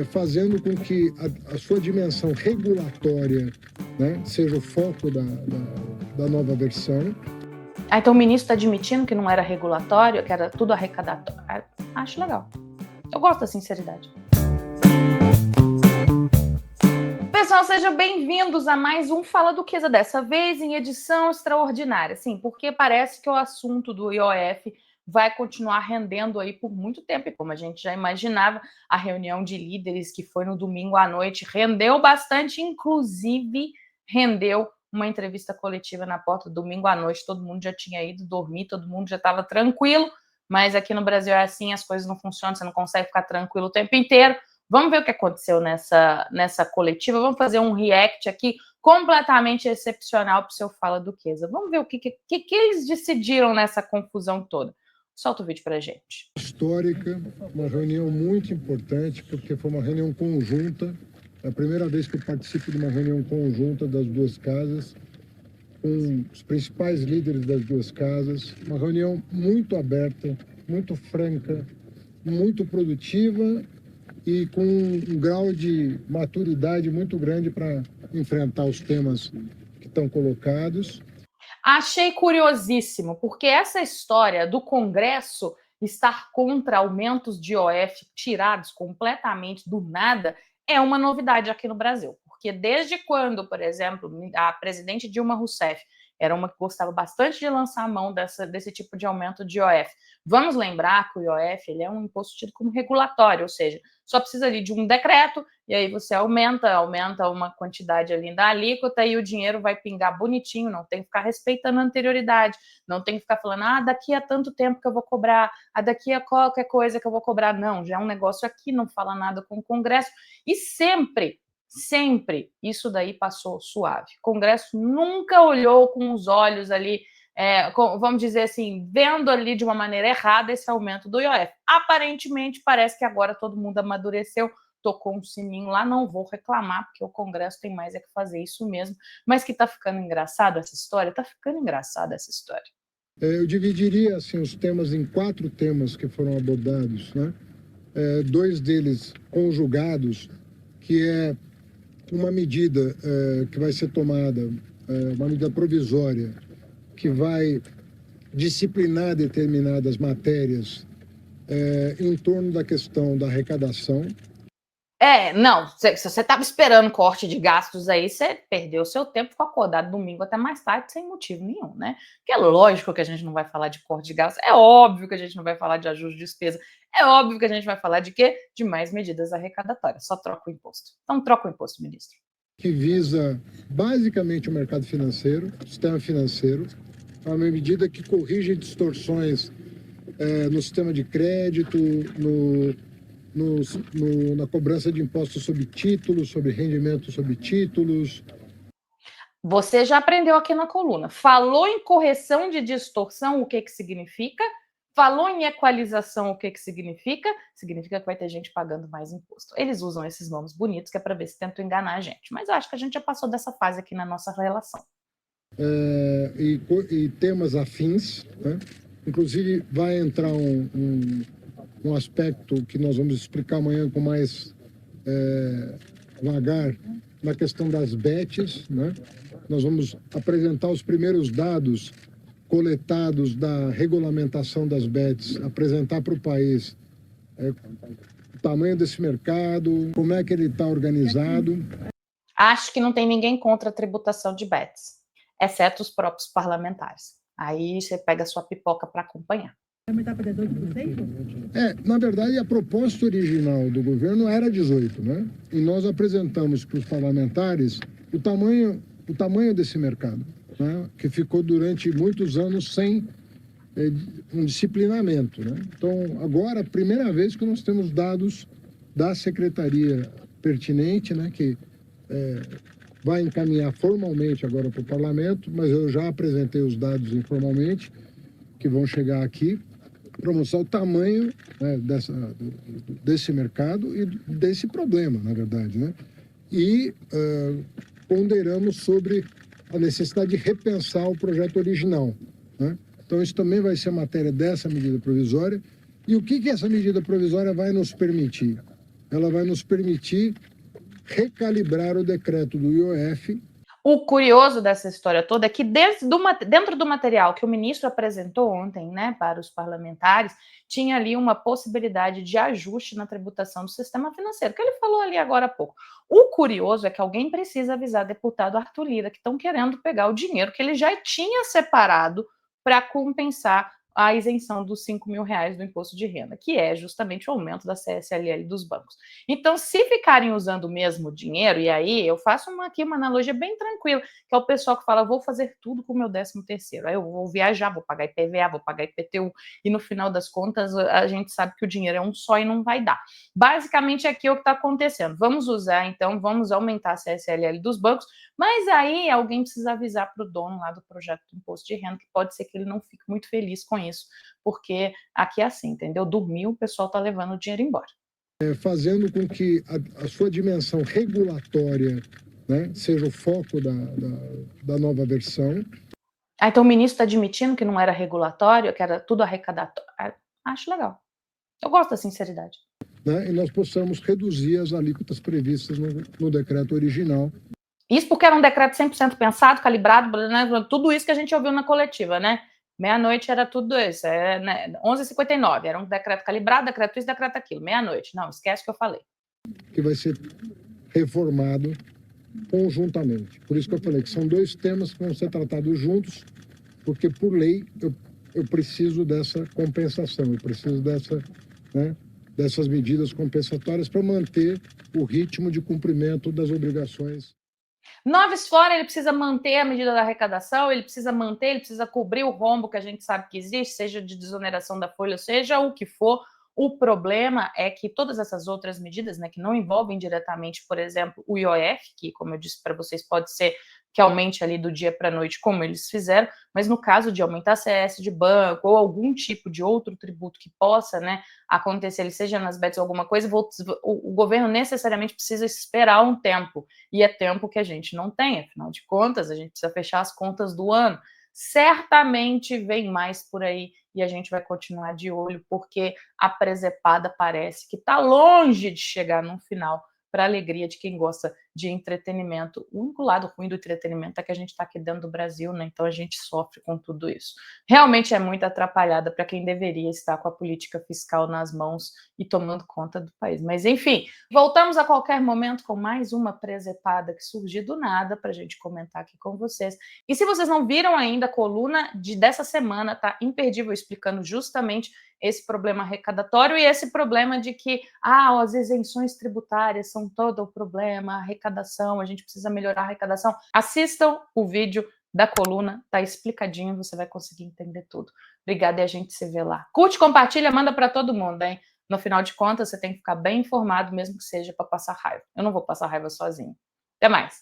fazendo com que a sua dimensão regulatória, né, seja o foco da nova versão. Então o ministro está admitindo que não era regulatório, que era tudo arrecadatório. Acho legal. Eu gosto da sinceridade. Pessoal, sejam bem-vindos a mais um Fala Duquesa, dessa vez em edição extraordinária. Sim, porque parece que o assunto do IOF vai continuar rendendo aí por muito tempo. E como a gente já imaginava, a reunião de líderes que foi no domingo à noite rendeu bastante, inclusive rendeu uma entrevista coletiva na porta domingo à noite. Todo mundo já tinha ido dormir, todo mundo já estava tranquilo, mas aqui no Brasil é assim, as coisas não funcionam, você não consegue ficar tranquilo o tempo inteiro. Vamos ver o que aconteceu nessa coletiva, vamos fazer um react aqui completamente excepcional para o seu Fala Duquesa. Vamos ver o que eles decidiram nessa confusão toda. Solta o vídeo para a gente. Histórica, uma reunião muito importante, porque foi uma reunião conjunta. É a primeira vez que eu participo de uma reunião conjunta das duas casas, com os principais líderes das duas casas. Uma reunião muito aberta, muito franca, muito produtiva e com um grau de maturidade muito grande para enfrentar os temas que estão colocados. Achei curiosíssimo, porque essa história do Congresso estar contra aumentos de IOF tirados completamente do nada é uma novidade aqui no Brasil. Porque desde quando, por exemplo, a presidente Dilma Rousseff era uma que gostava bastante de lançar a mão desse tipo de aumento de IOF. Vamos lembrar que o IOF ele é um imposto tido como regulatório, ou seja, só precisa ali de um decreto, e aí você aumenta uma quantidade ali da alíquota e o dinheiro vai pingar bonitinho, não tem que ficar respeitando a anterioridade, não tem que ficar falando, daqui a tanto tempo que eu vou cobrar, daqui a qualquer coisa que eu vou cobrar. Não, já é um negócio aqui, não fala nada com o Congresso, e sempre isso daí passou suave. O Congresso nunca olhou com os olhos ali, vamos dizer assim, vendo ali de uma maneira errada esse aumento do IOF. Aparentemente, parece que agora todo mundo amadureceu, tocou um sininho lá, não vou reclamar, porque o Congresso tem mais é que fazer isso mesmo, mas que tá ficando engraçado essa história? Tá ficando engraçada essa história. Eu dividiria assim, os temas em 4 temas que foram abordados, né? 2 deles conjugados, que é uma medida que vai ser tomada, uma medida provisória, que vai disciplinar determinadas matérias em torno da questão da arrecadação. Não, se você estava esperando corte de gastos aí, você perdeu seu tempo, ficou acordado domingo até mais tarde, sem motivo nenhum, né? Porque é lógico que a gente não vai falar de corte de gastos, é óbvio que a gente não vai falar de ajuste de despesa, é óbvio que a gente vai falar de quê? De mais medidas arrecadatórias, só troca o imposto. Então troca o imposto, ministro. Que visa basicamente o mercado financeiro, o sistema financeiro, é uma medida que corrige distorções no sistema de crédito, na cobrança de impostos sobre títulos, sobre rendimento sobre títulos. Você já aprendeu aqui na coluna. Falou em correção de distorção, o que significa? Falou em equalização, o que significa? Significa que vai ter gente pagando mais imposto. Eles usam esses nomes bonitos que é para ver se tentam enganar a gente. Mas eu acho que a gente já passou dessa fase aqui na nossa relação. E temas afins, né? Inclusive vai entrar um aspecto que nós vamos explicar amanhã com mais vagar na questão das bets, né? Nós vamos apresentar os primeiros dados coletados da regulamentação das bets, apresentar para o país o tamanho desse mercado, como é que ele está organizado. Acho que não tem ninguém contra a tributação de bets, exceto os próprios parlamentares. Aí você pega a sua pipoca para acompanhar. Na verdade, a proposta original do governo era 18, né? E nós apresentamos para os parlamentares o tamanho desse mercado, né? Que ficou durante muitos anos sem um disciplinamento, né? Então, agora, a primeira vez que nós temos dados da secretaria pertinente, né? Que vai encaminhar formalmente agora para o parlamento, mas eu já apresentei os dados informalmente, que vão chegar aqui, para mostrar o tamanho, né, desse mercado e desse problema, na verdade, né? E ponderamos sobre a necessidade de repensar o projeto original, né? Então, isso também vai ser matéria dessa medida provisória. E o que essa medida provisória vai nos permitir? ela vai nos permitir recalibrar o decreto do IOF. O curioso dessa história toda é que dentro do material que o ministro apresentou ontem, né, para os parlamentares, tinha ali uma possibilidade de ajuste na tributação do sistema financeiro, que ele falou ali agora há pouco. O curioso é que alguém precisa avisar o deputado Arthur Lira, que estão querendo pegar o dinheiro que ele já tinha separado para compensar a isenção dos R$ 5.000 do imposto de renda, que é justamente o aumento da CSLL dos bancos. Então, se ficarem usando o mesmo dinheiro, e aí eu faço aqui uma analogia bem tranquila, que é o pessoal que fala, vou fazer tudo com o meu 13º, aí eu vou viajar, vou pagar IPVA, vou pagar IPTU, e no final das contas a gente sabe que o dinheiro é um só e não vai dar. Basicamente aqui é o que está acontecendo. Vamos usar, então, vamos aumentar a CSLL dos bancos, mas aí alguém precisa avisar para o dono lá do projeto do imposto de renda, que pode ser que ele não fique muito feliz com isso, porque aqui é assim, entendeu? Dormiu, o pessoal está levando o dinheiro embora. Fazendo com que a sua dimensão regulatória, né, seja o foco da nova versão. Então o ministro está admitindo que não era regulatório, que era tudo arrecadatório. Acho legal. Eu gosto da sinceridade. Né, e nós possamos reduzir as alíquotas previstas no decreto original. Isso porque era um decreto 100% pensado, calibrado, né, tudo isso que a gente ouviu na coletiva, né? Meia-noite era tudo isso, né, 11h59, era um decreto calibrado, decreto isso, decreto aquilo. Meia-noite, não, esquece o que eu falei. Que vai ser reformado conjuntamente. Por isso que eu falei que são dois temas que vão ser tratados juntos, porque por lei eu preciso dessa compensação, eu preciso dessas medidas compensatórias para manter o ritmo de cumprimento das obrigações. Noves fora, ele precisa manter a medida da arrecadação, ele precisa cobrir o rombo que a gente sabe que existe, seja de desoneração da folha, seja o que for. O problema é que todas essas outras medidas, né, que não envolvem diretamente, por exemplo, o IOF, que, como eu disse para vocês, pode ser que aumente ali do dia para a noite, como eles fizeram, mas no caso de aumentar a CS de banco ou algum tipo de outro tributo que possa, né, acontecer, ele seja nas bets ou alguma coisa, o governo necessariamente precisa esperar um tempo, e é tempo que a gente não tem, afinal de contas, a gente precisa fechar as contas do ano. Certamente vem mais por aí e a gente vai continuar de olho, porque a presepada parece que está longe de chegar no final, para a alegria de quem gosta de entretenimento. O único lado ruim do entretenimento é que a gente está aqui dentro do Brasil, né? Então a gente sofre com tudo isso. Realmente é muito atrapalhada para quem deveria estar com a política fiscal nas mãos e tomando conta do país. Mas enfim, voltamos a qualquer momento com mais uma presepada que surgiu do nada para a gente comentar aqui com vocês. E se vocês não viram ainda, a coluna dessa semana tá imperdível, explicando justamente esse problema arrecadatório e esse problema de que as isenções tributárias são todo o problema, a arrecadação, a gente precisa melhorar a arrecadação. Assistam o vídeo da coluna, tá explicadinho, você vai conseguir entender tudo. Obrigada e a gente se vê lá. Curte, compartilha, manda para todo mundo, hein? No final de contas, você tem que ficar bem informado, mesmo que seja para passar raiva. Eu não vou passar raiva sozinho. Até mais!